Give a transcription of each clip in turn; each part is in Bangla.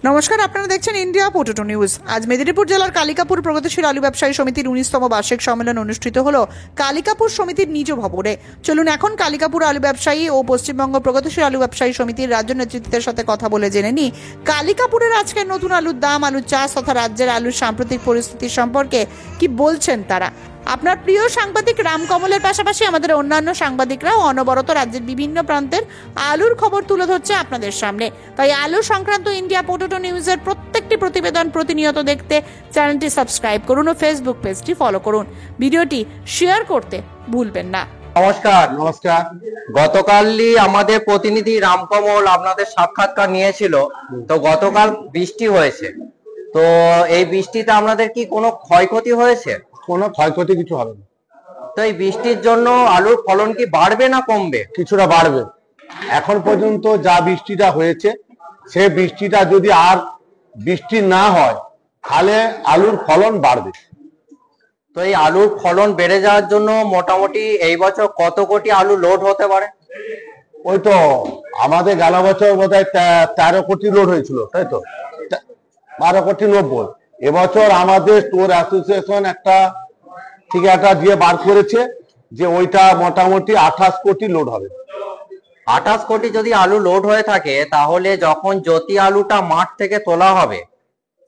নমস্কার, আপনারা দেখছেন ইন্ডিয়া পোটেটো নিউজ। আজ মেদিনীপুর জেলার কালিকাপুর প্রগতিশীল আলু ব্যবসায়ী সমিতির 19তম বার্ষিক সম্মেলন অনুষ্ঠিত হলো কালিকাপুর সমিতির নিজ ভবনে। চলুন এখন কালিকাপুর আলু ব্যবসায়ী ও পশ্চিমবঙ্গ প্রগতিশীল আলু ব্যবসায়ী সমিতির রাজ্য নেতৃত্বের সাথে কথা বলে জেনে নিই কালিকাপুরের আজকের নতুন আলুর দাম, আলুর চাষ তথা রাজ্যের আলুর সাম্প্রতিক পরিস্থিতি সম্পর্কে কি বলছেন তারা। আপনার প্রিয় সাংবাদিক রামকমলের পাশাপাশি আমাদের অন্যান্য সাংবাদিকরাও অনবরত রাজ্যের বিভিন্ন প্রান্তের আলুর খবর তুলে ধরছে আপনাদের সামনে। তাই আলু সংক্রান্ত ইন্ডিয়া পোটেটো নিউজের প্রত্যেকটি প্রতিবেদন প্রতিনিয়ত দেখতে চ্যানেলটি সাবস্ক্রাইব করুন ও ফেসবুক পেজটি ফলো করুন। ভিডিওটি শেয়ার করতে ভুলবেন না। নমস্কার। গতকালই আমাদের প্রতিনিধি রামকমল আপনাদের সাক্ষাৎকার নিয়েছিল। তো গতকাল বৃষ্টি হয়েছে, তো এই বৃষ্টিতে আপনাদের কি কোনো ক্ষয়ক্ষতি হয়েছে? কোনো ক্ষয়ক্ষতি কিছু হবে না। তো এই বৃষ্টির জন্য আলুর ফলন কি বাড়বে না কমবে? কিছুটা বাড়বে। এখন পর্যন্ত যা বৃষ্টিটা হয়েছে, সে বৃষ্টিটা যদি আর বৃষ্টি না হয় তাহলে আলুর ফলন বাড়বে। তো এই আলুর ফলন বেড়ে যাওয়ার জন্য মোটামুটি এই বছর কত কোটি আলু লোড হতে পারে? ওই তো আমাদের গেল বছর বোধহয় 13 কোটি লোড হয়েছিল, তাই তো 12 কোটি 90। এবছর আমাদের স্টোর অ্যাসোসিয়েশন একটা ঠিকাটা দিয়ে বার করেছে যে ওইটা মোটামুটি 28 কোটি লোড হবে। 28 কোটি যদি আলু লোড হয়ে থাকে, তাহলে যখন জ্যোতি আলুটা মাঠ থেকে তোলা হবে,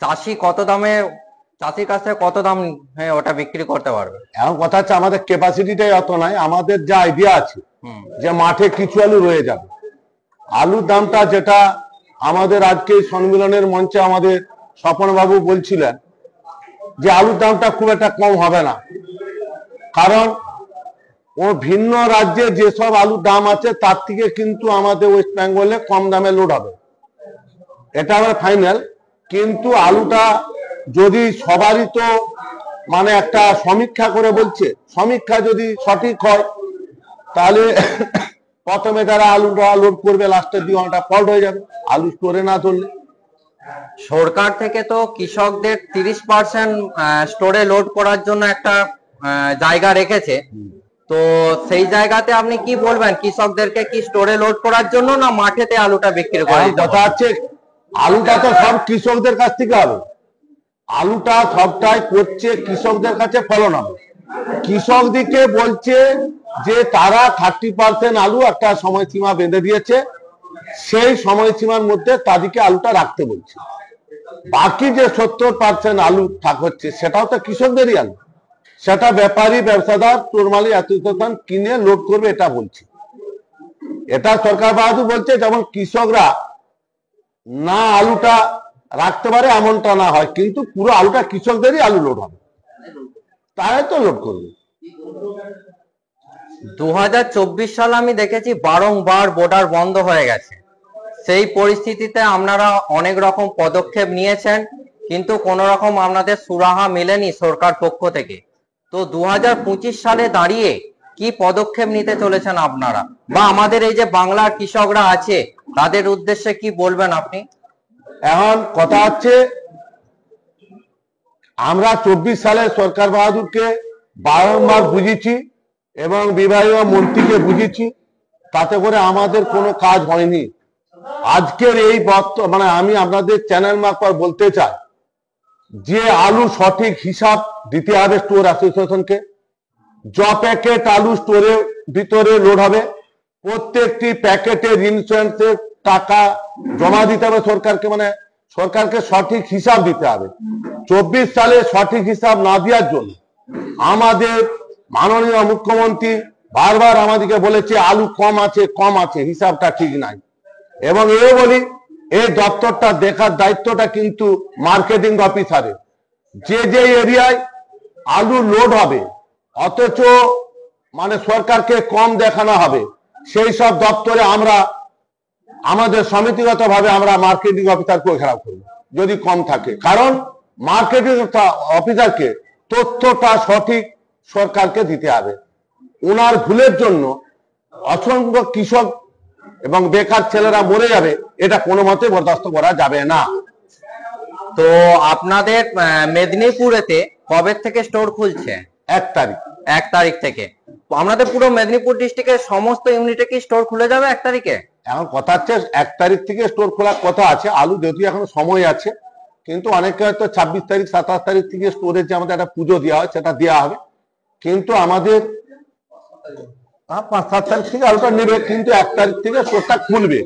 চাষির কাছে কত দাম ওটা বিক্রি করতে পারবে? এখন কথা হচ্ছে আমাদের ক্যাপাসিটিটাই অত নাই। আমাদের যা আইডিয়া আছে যে মাঠে কিছু আলু রয়ে যাবে। আলুর দামটা যেটা আমাদের আজকে সম্মেলনের মঞ্চে আমাদের স্বপন বাবু বলছিলেন যে আলুর দামটা খুব একটা কম হবে না, কারণ ও ভিন্ন রাজ্যে যেসব আলুর দাম আছে তার থেকে কিন্তু আমাদের ওয়েস্ট বেঙ্গলে কম দামে লোড হবে, এটা আমার ফাইনাল। কিন্তু আলুটা যদি সবারই তো মানে একটা সমীক্ষা করে বলছে, সমীক্ষা যদি সঠিক হয় তাহলে প্রথমে যারা আলুটা লোড করবে লাস্টের দিকে অনেকটা ফল্ট হয়ে যাবে আলু স্টোরে না ধরলে। সরকার থেকে তো কৃষকদের 30% স্টোরে লোড করার জন্য একটা জায়গা রেখেছে। তো সেই জায়গাতে আপনি কি বলবেন, কৃষকদেরকে কি স্টোরে লোড করার জন্য না মাঠেতে আলুটা বিক্রি করার জন্য? কথা হচ্ছে আলুটা তো সব কৃষকদের কাছ থেকে হবে, আলুটা সবটাই করছে কৃষকদের কাছে ফলন হবে। কৃষক দিকে বলছে যে তারা 30% আলু একটা সময়সীমা বেঁধে দিয়েছে, সেই সময়সীমার মধ্যে তাদেরকে আলুটা রাখতে বলছে। বাকি যে 70% আলু হচ্ছে সেটাও তো কৃষকদেরই আলু, সেটা ব্যাপারী ব্যবসাদার তোরমালি অ্যাসোসিয়েশন কিনে লোড করবে, এটা বলছে। এটা সরকার বাহাদুর বলছে যেমন কৃষকরা না আলুটা রাখতে পারে এমনটা না হয়, কিন্তু পুরো আলুটা কৃষকদেরই আলু লোড হবে, তারাই তো লোড করবে। 2024 সালে আমি দেখেছি বারংবার বর্ডার বন্ধ হয়ে গেছে। সেই পরিস্থিতিতে আপনারা অনেক রকম পদক্ষেপ নিয়েছেন, কিন্তু কোন রকম আপনাদের সুরাহা মেলেনি সরকার পক্ষ থেকে। তো 2025 সালে দাঁড়িয়ে কি পদক্ষেপ নিতে চলেছেন আপনারা, বা আমাদের এই যে বাংলার কৃষকরা আছে তাদের উদ্দেশ্যে কি বলবেন আপনি? এখন কথা হচ্ছে আমরা 24 সালে সরকার বাহাদুরকে বারংবার বুঝিয়েছি এবং বিভাগীয় মন্ত্রীকে বুঝিয়েছি, তাতে করে আমাদের কোনো কাজ হয়নি। আজকের এই মানে আমি আপনাদের চ্যানেল মারফত বলতে চাই যে আলু সঠিক হিসাব দিতে হবে স্টোর অ্যাসোসিয়েশনকে। প্যাকেট আলু স্টোরের ভিতরে লোড হবে, প্রত্যেকটি প্যাকেটের ইন্স্যুরেন্সের টাকা জমা দিতে হবে সরকারকে, মানে সরকারকে সঠিক হিসাব দিতে হবে। 24 সালে সঠিক হিসাব না দেওয়ার জন্য আমাদের মাননীয় মুখ্যমন্ত্রী বারবার আমাদেরকে বলেছে আলু কম আছে, হিসাবটা ঠিক নাই। এবং এও বলি এই দপ্তরটা দেখার দায়িত্বটা কিন্তু মার্কেটিং অফিসারের। যে এরিয়ায় আলু লোড হবে অথচ মানে সরকারকে কম দেখানো হবে, সেই সব দপ্তরে আমরা আমাদের সমিতিগত ভাবে আমরা মার্কেটিং অফিসারকে ঘেরাও করব যদি কম থাকে, কারণ মার্কেটিং অফিসারকে তথ্যটা সঠিক সরকারকে দিতে হবে। ওনার ভুলের জন্য অসংখ্য কৃষক এবং বেকার ছেলেরা মরে যাবে, এটা কোনো মতে বরদাস্ত করা যাবে না। তো আপনাদের মেদিনীপুরেতে কবে থেকে স্টোর খুলছে? 1 তারিখ থেকে। আমাদের পুরো মেদিনীপুর ডিস্ট্রিক্টের সমস্ত ইউনিটে কি স্টোর খুলে যাবে 1 তারিখে? এখন কথা হচ্ছে 1 তারিখ থেকে স্টোর খোলার কথা আছে, আলু যদিও এখনো সময় আছে, কিন্তু অনেকে হয়তো 26 তারিখ 27 তারিখ থেকে স্টোরে যে আমাদের একটা পুজো দেওয়া হয় সেটা দেওয়া হবে, কিন্তু আমাদের 5-7 তারিখ থেকে আলুটা নেবে, কিন্তু 1 তারিখ থেকে স্টোরটা খুলবে।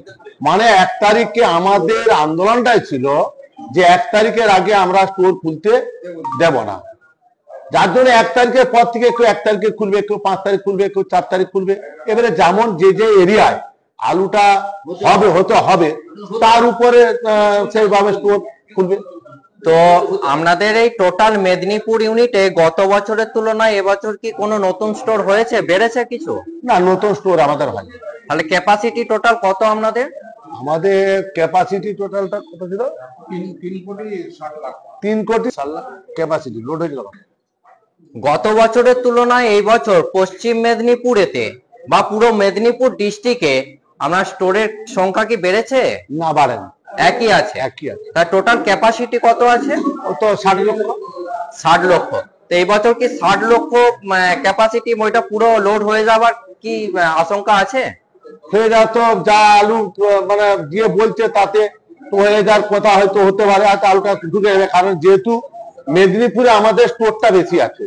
মানে 1 তারিখে আমাদের আন্দোলনটাই ছিল যে 1 তারিখের আগে আমরা স্টোর খুলতে দেব না, যার জন্য 1 তারিখের পর থেকে কেউ 1 তারিখে খুলবে, কেউ 5 তারিখ খুলবে, কেউ 4 তারিখ খুলবে। এবারে যেমন যে যে এরিয়ায় আলুটা হতে হবে তার উপরে সেইভাবে স্টোর খুলবে। তো আপনাদের এই টোটাল মেদিনীপুর ইউনিটে গত বছরের তুলনায় এবছর কি কোনো নতুন স্টোর হয়েছে, বেড়েছে কিছু? না, নতুন স্টোর আমাদের হয়নি। তাহলে ক্যাপাসিটি টোটাল কত আপনাদের? আমাদের ক্যাপাসিটি টোটালটা কত ছিল? 3 কোটি 60 লাখ ক্যাপাসিটি লোড হয়েছিল। গত বছরের তুলনায় এই বছর পশ্চিম মেদিনীপুরেতে বা পুরো মেদিনীপুর ডিস্ট্রিক্টে আপনার স্টোরের সংখ্যা কি বেড়েছে? না, বাড়েনি, একই আছে। একই আছে। তার টোটাল ক্যাপাসিটি কত আছে? ও তো 60 লক্ষ। 60 লক্ষ। তো এই বছর কি 60 লক্ষ ক্যাপাসিটি ওইটা পুরো লোড হয়ে যাবার কি আশঙ্কা আছে? হয়ে যাওয়া তো যা আলু মানে দিয়ে বলছে তাতে তো হয়ে যাওয়ার কথা হয়তো হতে পারে, হয়তো আলুটা ঢুকে যাবে, কারণ যেহেতু মেদিনীপুরে আমাদের স্টোরটা বেশি আছে,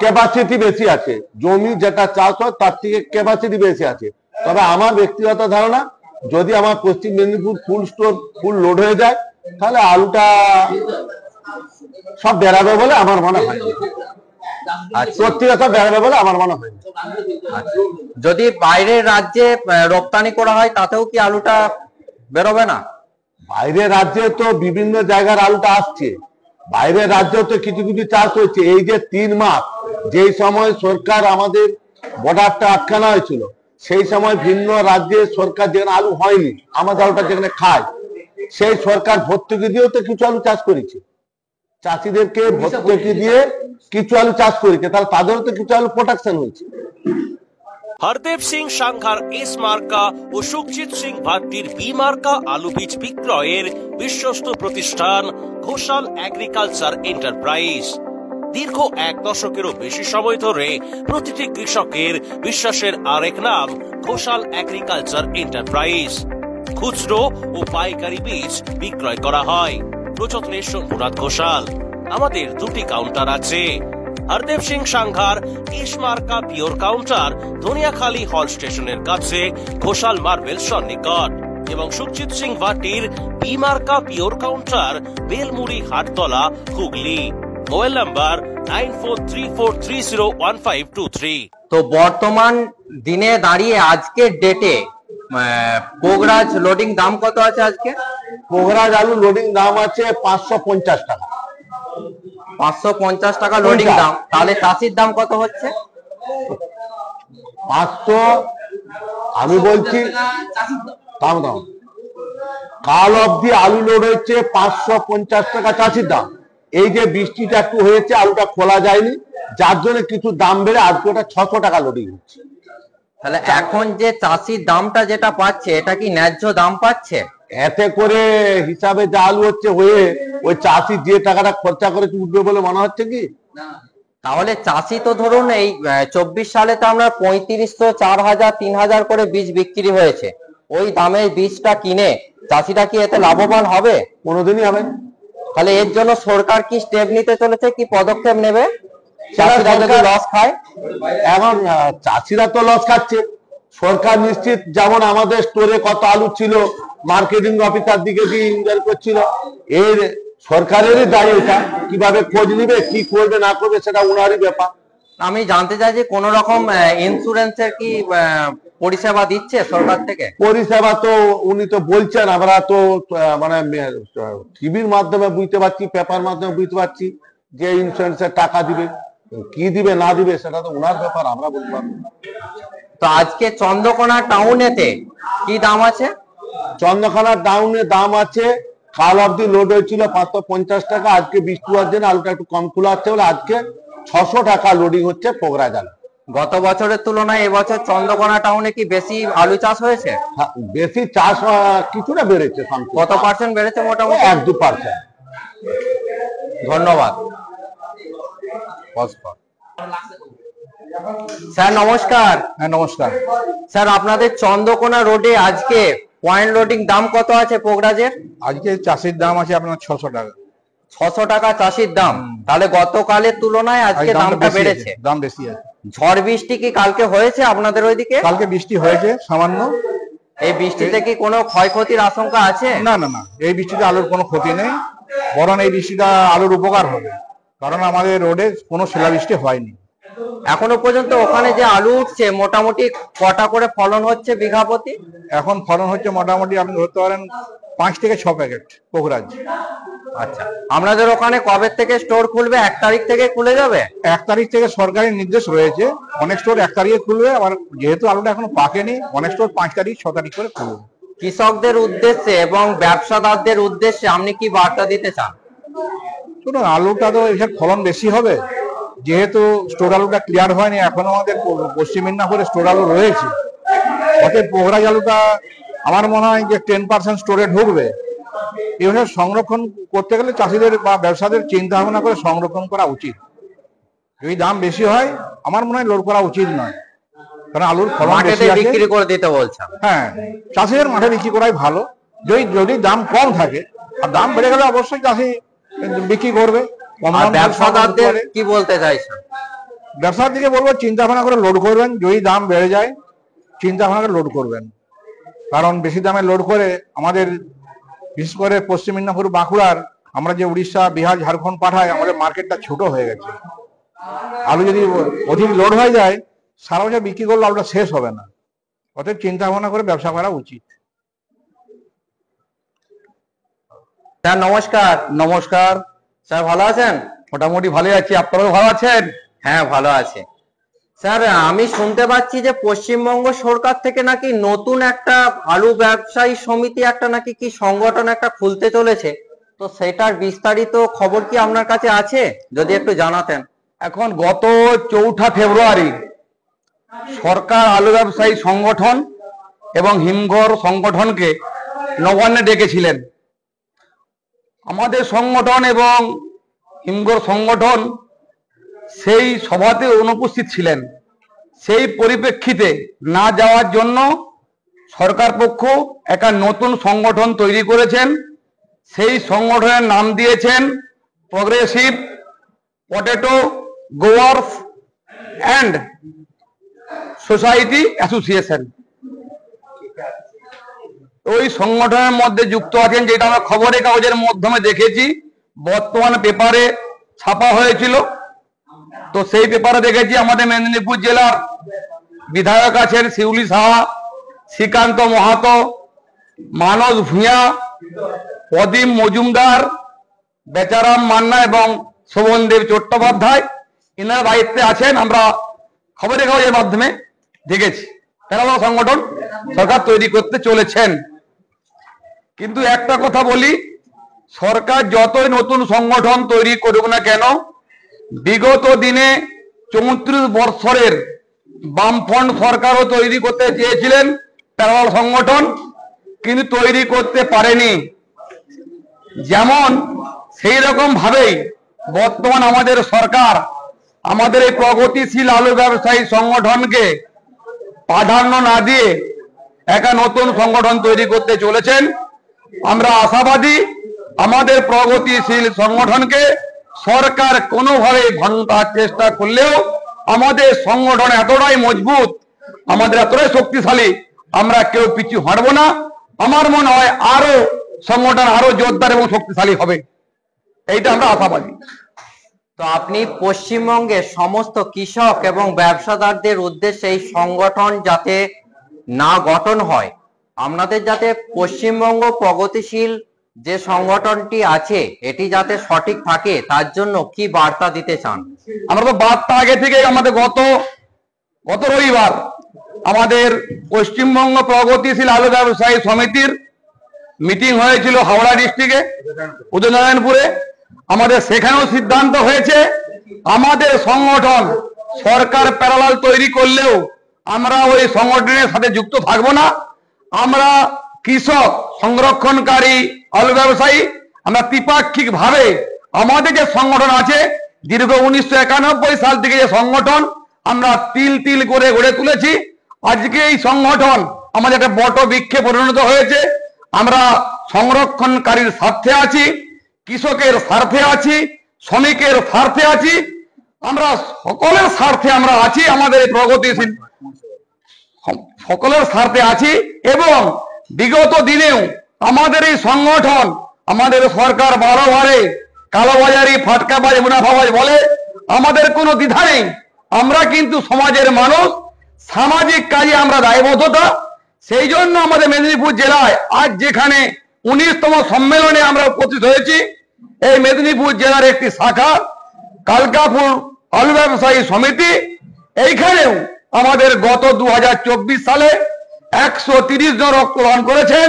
ক্যাপাসিটি বেশি আছে, জমি যেটা চাষ হয় তার থেকে ক্যাপাসিটি বেশি আছে। তবে আমার ব্যক্তিগত ধারণা, যদি আমার পশ্চিম মেদিনীপুর ফুল স্টোর ফুল লোড হয়ে যায় তাহলে আলুটা সব বেরাবে বলে আমার মনে হয়। সত্যি কথা বেরাবে বলে আমার মনে হয়। যদি বাইরের রাজ্যে রপ্তানি করা হয় তাতেও কি আলুটা বেরোবে না? বাইরের রাজ্যে তো বিভিন্ন জায়গার আলুটা আসছে, বাইরের রাজ্যেও তো কিছু কিছু চাষ হচ্ছে। এই যে 3 মাস যেই সময় সরকার আমাদের বর্ডারটা আটকানো হয়েছিল, সেই সময় ভিন্ন রাজ্যে সরকার যেখানে আলু হয়নি, আমাদের আলুটা যেখানে খায়, সেই সরকার ভর্তুকি দিয়েও তো কিছু আলু চাষ করেছে, চাষিদেরকে ভর্তুকি দিয়ে কিছু আলু চাষ করেছে, তাহলে তাদেরও তো কিছু আলু প্রোটেকশন হয়েছে। হরদেব সিং সাংঘার এস মার্কা ও সুখজিৎ সিং ভাট্টির বি মার্কা আলু বীজ বিক্রয়ের বিশ্বস্ত প্রতিষ্ঠান ঘোষাল এগ্রিকালচার এন্টারপ্রাইজ। দীর্ঘ 1 দশকেরও বেশি সময় ধরে প্রতিটি কৃষকের বিশ্বাসের আরেক নাম ঘোষাল এগ্রিকালচার এন্টারপ্রাইজ। খুচরো ও পাইকারি বীজ বিক্রয় করা হয়। প্রযত্নে শম্ভুনাথ ঘোষাল। আমাদের 2টি কাউন্টার আছে। হরদেব সিং সাংঘার এস মার্কা পিওর কাউন্টার ধনিয়াখালী হল স্টেশনের কাছে ঘোষাল মার্বেল সন্নিকট, এবং সুখজিৎ সিং ভাটির বি মার্কা pure counter Belmuri Hattala Hooghly. Mobile number 9434301523। তো বর্তমান দিনে দাঁড়িয়ে আজকের ডেটে পোগরাজ লোডিং দাম কত আছে আজকে? পোগরাজ আলু লোডিং দাম আছে 550 টাকা। 550 টাকা লোডিং দাম। তাহলে চাষির দাম কত হচ্ছে? 500। আমি বলছি দাম দাম কাল অবধি আলু লোড হচ্ছে 550 টাকা চাষির দাম। এই যে বৃষ্টিটা একটু হয়েছে, আলুটা খোলা যায়নি, যার জন্য কিছু দাম বেড়ে আজকে ওটা 600 টাকা লোডিং হচ্ছে। তাহলে এখন যে চাষির দামটা যেটা পাচ্ছে, এটা কি ন্যায্য দাম পাচ্ছে? এতে করে হিসাবে যা আলু হচ্ছে হয়ে ওই চাষি যে টাকাটা খরচা করে উঠবে বলে মনে হচ্ছে কি? তাহলে চাষি তো ধরুন এই 24 সালে তো আমরা 3500, 4000, 3000 করে বীজ বিক্রি হয়েছে, ওই দামে বীজটা কিনে চাষিরা কি এতে লাভবান হবে? কোনোদিনই হবে। তাহলে এর জন্য সরকার কি স্টেপ নিতে চলেছে, কি পদক্ষেপ নেবে? চাষিরা যদি লস খায়? এখন চাষিরা তো লস খাচ্ছে, সরকার নিশ্চিত, যেমন আমাদের স্টোরে কত আলু ছিল মার্কেটিং অফিসার দিকে দিয়ে ইনকোয়ারি করছিল, এর সরকারেরই দায়ী। এটা কিভাবে খোঁজ নিবে, কি করবে না করবে সেটা উনারই ব্যাপার। আমি জানতে চাই যে কোন রকম ইন্স্যুরেন্সের কি পরিষেবা দিচ্ছে সরকার থেকে? পরিষেবা তো উনি তো বলছেন, আমরা তো মানে টিভির মাধ্যমে বুঝতে পারছি, পেপার মাধ্যমে বুঝতে পারছি যে ইন্স্যুরেন্সের টাকা দিবে, কি দিবে না দিবে সেটা তো উনার ব্যাপার, আমরা বলতে পারবো। তো আজকে চন্দ্রকোনা টাউনেতে কি দাম আছে? চন্দ্রকোনা টাউনে দাম আছে, কাল অবধি লোড হয়েছিল 550 টাকা, আজকে বৃষ্টি হওয়ার জন্য আলুটা একটু কম খোলা হচ্ছে বলে আজকে 600 টাকা লোডিং হচ্ছে পোগরাজ আলু। গত বছরের তুলনায় এবছর চন্দ্রকোনা টাউনে কি বেশি আলু চাষ হয়েছে? বেশি চাষ কিছুটা বেড়েছে। কত পার্সেন্ট বেড়েছে? মোটামুটি 1-2%। ধন্যবাদ। স্যার নমস্কার। হ্যাঁ নমস্কার। স্যার আপনাদের চন্দ্রকোনা রোডে আজকে পয়েন্ট লোডিং দাম কত আছে পোগরাজের? আজকে চাষির দাম আছে আপনার 600 টাকা। 600 টাকা চাষির দাম। তাহলে গতকালের তুলনায় আজকে দামটা বেড়েছে। দাম বেশি আছে। ঝড় বৃষ্টি কি কালকে হয়েছে আপনাদের ওইদিকে? কালকে বৃষ্টি হয়েছে সামান্য। এই বৃষ্টিতে কি কোনো ক্ষয়ক্ষতির আশঙ্কা আছে? না না না, এই বৃষ্টিতে আলুর কোনো ক্ষতি নেই, বরং এই বৃষ্টিটা আলুর উপকার হবে, কারণ আমাদের রোডে কোনো শিলাবৃষ্টি হয়নি। এখনো পর্যন্ত ওখানে যে আলু উঠছে মোটামুটি কটা করে ফলন হচ্ছে বিঘা প্রতি? এখন ফলন হচ্ছে মোটামুটি আপনি ধরতে পারেন 5 থেকে 6 প্যাকেট পোগরাজ। আচ্ছা, আপনাদের ওখানে কবে থেকে স্টোর খুলবে? 1 তারিখ থেকে খুলে যাবে? 1 তারিখ থেকে সরকারি নির্দেশ রয়েছে, অনেক স্টোর 1 তারিখে খুলবে, আবার যেহেতু আলুটা এখনো পাকেনি অনেক স্টোর 5 তারিখ 6 তারিখ করে খুলবে। কৃষকদের উদ্দেশ্যে এবং ব্যবসাদারদের উদ্দেশ্যে আপনি কি বার্তা দিতে চান? শুনুন, আলুটা তো এখানে ফলন বেশি হবে, যেহেতু স্টোর আলুটা ক্লিয়ার হয়নি, এখনো আমাদের পশ্চিম মেদিনীপুরে স্টোর আলু রয়েছে, অতএব পোগরাজ আলুটা আমার মনে হয় যে 10% স্টোরে ঢুকবে। এইভাবে সংরক্ষণ করতে গেলে চাষিদের বা ব্যবসাদের চিন্তা ভাবনা করে সংরক্ষণ করা উচিত। যদি দাম বেশি হয় আমার মনে হয় লোড করা উচিত নয়, কারণ আলুর ফলন বেশি আছে। বিক্রি করে দিতে বলছেন? হ্যাঁ, চাষিদের মাঠে বিক্রি করাই ভালো। যদি দাম কম থাকে, আর দাম বেড়ে গেলে অবশ্যই চাষি বিক্রি করবে। ব্যবসাদারদের কি বলতে চাইছেন? ব্যবসার দিকে বলবো চিন্তা ভাবনা করে লোড করবেন, যদি দাম বেড়ে যায় চিন্তা ভাবনা করে লোড করবেন, কারণ বেশি দামে লোড করে আমাদের বিশেষ করে পশ্চিম মেদিনীপুর বাঁকুড়ার আমরা যে উড়িষ্যা বিহার ঝাড়খণ্ড পাঠাই, আমাদের মার্কেটটা ছোট হয়ে গেছে। আলু যদি অধিক লোড হয়ে যায় সারা বছর বিক্রি করলে আলুটা শেষ হবে না, অতএব চিন্তা ভাবনা করে ব্যবসা করা উচিত। স্যার নমস্কার। নমস্কার স্যার ভালো আছেন? মোটামুটি ভালো আছি, আপনারাও ভালো আছেন? হ্যাঁ ভালো আছে। স্যার আমি শুনতে পাচ্ছি যে পশ্চিমবঙ্গ সরকার থেকে নাকি নতুন একটা আলু ব্যবসায়ী সমিতি একটা নাকি কি সংগঠন একটা খুলতে চলেছে, তো সেটার বিস্তারিত খবর কি আপনার কাছে আছে? যদি একটু জানাতেন। এখন গত 4 ফেব্রুয়ারি সরকার আলু ব্যবসায়ী সংগঠন এবং হিমঘর সংগঠনকে নবান্নে ডেকেছিলেন। আমাদের সংগঠন এবং হিমঘর সংগঠন সেই সভাতে অনুপস্থিত ছিলেন। সেই পরিপ্রেক্ষিতে না যাওয়ার জন্য সরকার পক্ষ একটা নতুন সংগঠন তৈরি করেছেন। সেই সংগঠনের নাম দিয়েছেন progressive potato growers and society association. ওই সংগঠনের মধ্যে যুক্ত আছেন, যেটা আমরা খবরের কাগজের মাধ্যমে দেখেছি, বর্তমানে পেপারে ছাপা হয়েছিল। তো সেই পেপারে দেখেছি আমাদের মেদিনীপুর জেলার বিধায়ক আছেন শিউলি সাহা, শ্রীকান্ত মাহাতো, মানস ভূঁইয়া, প্রদীপ মজুমদার, বেচারাম মান্না এবং শোভনদেব চট্টোপাধ্যায়, এনারা দায়িত্বে আছেন। আমরা খবরের কাগজের মাধ্যমে দেখেছি প্যারালাল সংগঠন সরকার তৈরি করতে চলেছেন। কিন্তু একটা কথা বলি, সরকার যতই নতুন সংগঠন তৈরি করুক না কেন, বিগত দিনে 34 বছরের বামফ্রন্ট সরকারও তৈরি করতে চেয়েছিলেন প্যারালাল সংগঠন, কিন্তু তৈরি করতে পারেনি। যেমন সেই রকম ভাবেই বর্তমান আমাদের সরকার আমাদের এই প্রগতিশীল আলু ব্যবসায়ী সংগঠনকে প্রাধান্য না দিয়ে একটা নতুন সংগঠন তৈরি করতে চলেছেন। আমরা আশাবাদী আমাদের প্রগতিশীল সংগঠনকে সরকার কোনোভাবে ভাঙার চেষ্টা করলেও আমাদের সংগঠন এতটাই মজবুত, আমাদের এতটাই শক্তিশালী, আমরা কেউ পিছু হাঁটবো না। আমার মনে হয় আরো সংগঠন আরো জোরদার এবং শক্তিশালী হবে, এইটা আমরা আশাবাদী। তো আপনি পশ্চিমবঙ্গের সমস্ত কৃষক এবং ব্যবসাদারদের উদ্দেশ্যে এই সংগঠন যাতে না গঠন হয়, আপনাদের যাতে পশ্চিমবঙ্গ প্রগতিশীল যে সংগঠনটি আছে এটি যাতে সঠিক থাকে, তার জন্য কি বার্তা দিতে চান? আমরা তো বার্তা আগে থেকে আমাদের গত রবিবার আমাদের পশ্চিমবঙ্গ প্রগতিশীল আলু ব্যবসায়ী সমিতির মিটিং হয়েছিল হাওড়া ডিস্ট্রিক্টে উদয়নারায়ণপুরে। আমাদের সেখানেও সিদ্ধান্ত হয়েছে আমাদের সংগঠন সরকার প্যারালাল তৈরি করলেও আমরা ওই সংগঠনের সাথে যুক্ত থাকবো না। আমরা কৃষক সংরক্ষণকারী আলু ব্যবসায়ী, আমরা ত্রিপাক্ষিক ভাবে আমাদের যে সংগঠন আছে দীর্ঘ 1991 সাল থেকে যে সংগঠন, আমরা তিল তিল করে গড়ে তুলেছি। আজকে এই সংগঠন আমাদের একটা বট বৃক্ষে পরিণত হয়েছে। আমরা সংরক্ষণকারীর স্বার্থে আছি, কৃষকের স্বার্থে আছি, শ্রমিকের স্বার্থে আছি, আমরা সকলের স্বার্থে আমরা আছি। আমাদের এই প্রগতিশীল সকলের স্বার্থে আছি এবং বিগত দিনেও আমাদের এই সংগঠন, আমাদের সরকার বারবারে কালোবাজারি, ফাটকাবাজ, মুনাফাবাজ বলে, আমাদের কোনো দ্বিধা নেই। আমরা কিন্তু সমাজের মানুষ, সামাজিক কাজে আমরা দায়বদ্ধতা। সেই জন্য আমাদের মেদিনীপুর জেলায় আজ যেখানে 19তম সম্মেলনে আমরা উপস্থিত হয়েছি, এই মেদিনীপুর জেলার একটি শাখা কালিকাপুর আলু ব্যবসায়ী সমিতি, এইখানেও আমাদের গত 2024 সালে 130 জন রক্তদান করেছেন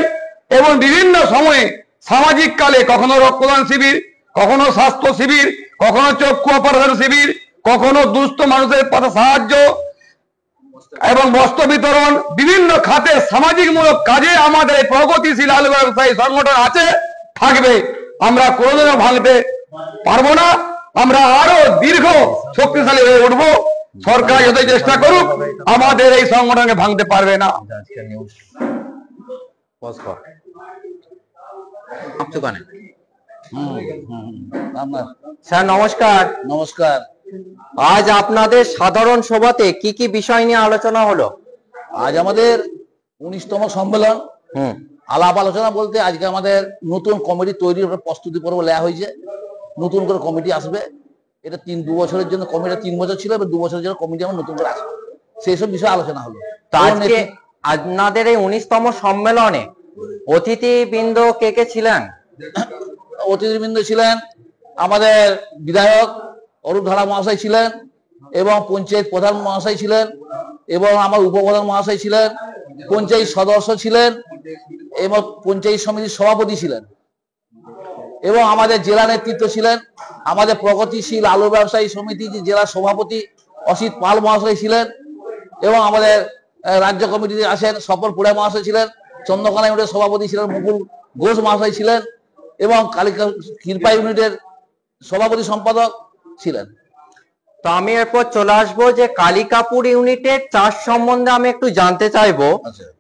এবং বিভিন্ন সময়ে সামাজিক কালে কখনো রক্তদান শিবির, কখনো স্বাস্থ্য শিবির, কখনো চক্ষু অপারেশন শিবির, কখনো দুস্থ মানুষের পাশে সাহায্য এবং বস্ত্র বিতরণ, বিভিন্ন খাতে সামাজিকমূলক কাজে আমাদের এই প্রগতিশীল আলু ব্যবসায়ী সংগঠন আছে, থাকবে। আমরা কোনোদিনও ভাঙতে পারবো না। আমরা আরো দীর্ঘ শক্তিশালী হয়ে উঠবো। সরকার যতই চেষ্টা করুক, আমাদের এই সংগঠনকে ভাঙতে পারবে না। স্যার নমস্কার। নমস্কার। আজ আপনাদের সাধারণ সভাতে কি কি বিষয় নিয়ে আলোচনা হলো? আজ আমাদের 19তম সম্মেলন। আলাপ আলোচনা বলতে আজকে আমাদের নতুন কমিটি তৈরির প্রস্তুতি পর্ব নেওয়া হয়েছে। নতুন করে কমিটি আসবে। এটা 2 বছরের জন্য কমিটি, 3 বছর ছিল, এবার 2 বছরের জন্য কমিটি আমার নতুন করে আসবে। সেই সব বিষয়ে আলোচনা হলো। তো আজকে আপনাদের এই 19তম সম্মেলনে অতিথিবৃন্দ কে কে ছিলেন? অতিথিবৃন্দ ছিলেন আমাদের বিধায়ক অরূপ ধারা মহাশয় ছিলেন, এবং পঞ্চায়েত প্রধান মহাশয় ছিলেন, এবং আমার উপপ্রধান মহাশয় ছিলেন, পঞ্চায়েত সদস্য ছিলেন, এবং পঞ্চায়েত সমিতির সভাপতি ছিলেন, এবং আমাদের জেলা নেতৃত্ব ছিলেন। আমাদের প্রগতিশীল আলু ব্যবসায়ী সমিতির জেলা সভাপতি অসিত পাল মহাশয় ছিলেন, এবং আমাদের রাজ্য কমিটিতে আছেন স্বপন পুরা মহাশয় ছিলেন, চন্দ্রকোনা ইউনিটের সভাপতি ছিলেন মুকুল ঘোষ মহাশয় ছিলেন, এবং কালিকা কৃপা ইউনিটের সভাপতি সম্পাদক ছিলেন। তো আমি এরপর চলে আসবো যে কালিকাপুর ইউনিটের চাষ সম্বন্ধে আমি একটু জানতে চাইবো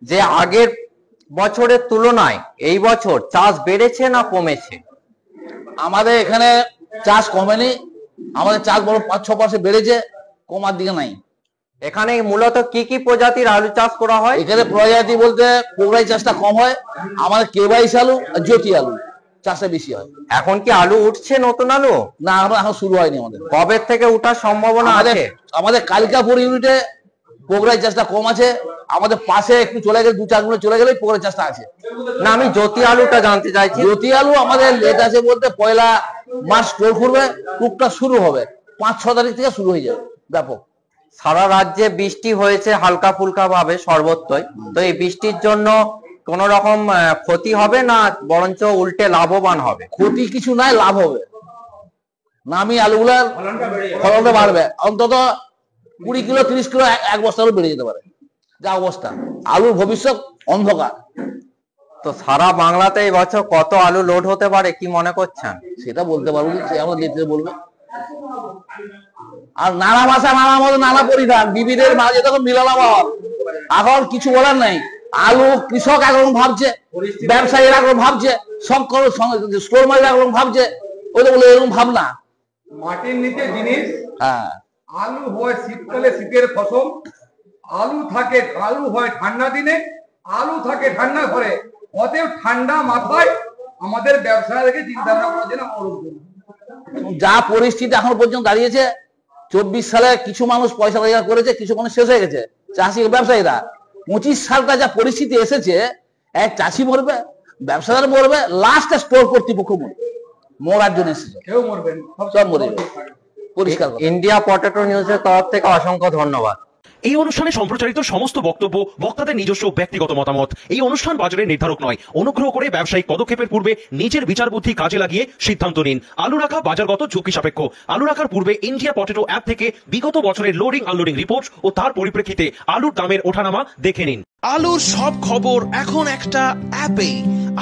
যে আগের বছরের তুলনায় এই বছর চাষ বেড়েছে না কমেছে? আমাদের এখানে চাষ কমেনি, আমাদের চাষ বড় 5-6% বেড়েছে, কমার দিকে নাই। এখানে মূলত কি কি প্রজাতির আলু চাষ করা হয়? এখানে প্রজাতি বলতে পোগরাই চাষটা কম হয়, আমাদের কেবাইশ আলু আর জ্যোতি আলু চাষটা বেশি হয়। এখন কি আলু উঠছে, নতুন আলু? না, এখন শুরু হয়নি। আমাদের কবে থেকে উঠার সম্ভাবনা আছে? আমাদের কালিকাপুর ইউনিটে পোগরাই চাষটা কম আছে, আমাদের পাশে একটু চলে গেলে 2-4 গুলো চলে গেলে পোগরাই চাষটা আছে। না, আমি জ্যোতি আলুটা জানতে চাইছি। জ্যোতি আলু আমাদের লেট আছে বলতে 1 মার্চ স্টোর করবে, টুকটা শুরু হবে 5-6 তারিখ থেকে শুরু হয়ে যাবে ব্যাপক। সারা রাজ্যে বৃষ্টি হয়েছে হালকা ফুলকা ভাবে সর্বত্রই, তো এই বৃষ্টির জন্য কোন রকম ক্ষতি হবে না বরঞ্চ উল্টে লাভবান হবে? ক্ষতি কিছু নাই, লাভ হবে। নামি আলুগুলার ফলনটা বাড়বে, অন্তত 20 কিলো 30 কিলো এক বস্তা আলু বেড়ে যেতে পারে। যা অবস্থা, আলুর ভবিষ্যৎ অন্ধকার। তো সারা বাংলাতে এই বছর কত আলু লোড হতে পারে কি মনে করছেন? সেটা বলতে পারবো না, সে আমার নেতৃত্ব বলবে। আর নানা ভাষা নানা মতো নানা পরিধান, বিবিধের মাঝে তখন মিলালাম। এখন কিছু বলার নাই। আলু কৃষক একরকম ভাবছে, ব্যবসায়ীরা একরকম ভাবছে, স্টোর মালিক একরকম ভাবছে, ওদের বলে এরকম ভাবনা। মাটির নিচে জিনিস। হ্যাঁ, আলু হয় শীতকালে শীতের ফসল, আলু হয় ঠান্ডা দিনে, আলু থাকে ঠান্ডা ঘরে। অতএব ঠান্ডা মাথায় আমাদের ব্যবসায়ীদেরকে চিন্তা ভাবনা করার জন্য যা পরিস্থিতি এখন পর্যন্ত দাঁড়িয়েছে, 24 সালে কিছু মানুষ পয়সা রোজগার করেছে, কিছু মানুষ শেষ হয়ে গেছে চাষি ব্যবসায়ীরা। 25 সালটা যা পরিস্থিতি এসেছে, এক চাষি মরবে, ব্যবসাদার মরবে, লাস্টে স্টোর কর্তৃপক্ষ মরবে। মরার জন্য এসেছে, কেউ মরবেন, সব মরবে। পরিষ্কার কথা। ইন্ডিয়া পটেটো নিউজের তরফ থেকে অসংখ্য ধন্যবাদ। এই অনুষ্ঠানে সম্প্রচারিত সমস্ত বক্তব্য বক্তাদের নিজস্ব ব্যক্তিগত মতামত। এই অনুষ্ঠান বাজারের নির্ধারক নয়। অনুগ্রহ করে ব্যবসায়িক পদক্ষেপের পূর্বে নিজের বিচার বুদ্ধি কাজে লাগিয়ে সিদ্ধান্ত নিন। আলু রাখা বাজারগত ঝুঁকি সাপেক্ষ। আলু রাখার পূর্বে ইন্ডিয়া পটেটো অ্যাপ থেকে বিগত বছরের লোডিং আনলোডিং রিপোর্ট ও তার পরিপ্রেক্ষিতে আলুর দামের ওঠানামা দেখে নিন। আলুর সব খবর এখন একটা অ্যাপেই।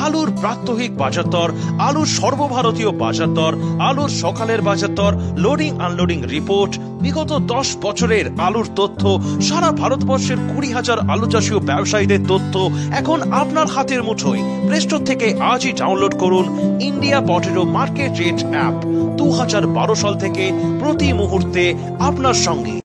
আলুর প্রাত্যহিক বাজার দর, আলুর সর্বভারতীয় বাজার দর, আলুর সকালের বাজার দর, লোডিং আনলোডিং রিপোর্ট, বিগত 10 বছরের আলুর তথ্য, সারা ভারতবর্ষের 20,000 আলু চাষী ও ব্যবসায়ীদের তথ্য এখন আপনার হাতের মুঠোয়। প্লে স্টোর থেকে আজই ডাউনলোড করুন India potato market rate app. 2012 সাল থেকে প্রতি মুহূর্তে আপনার সঙ্গে।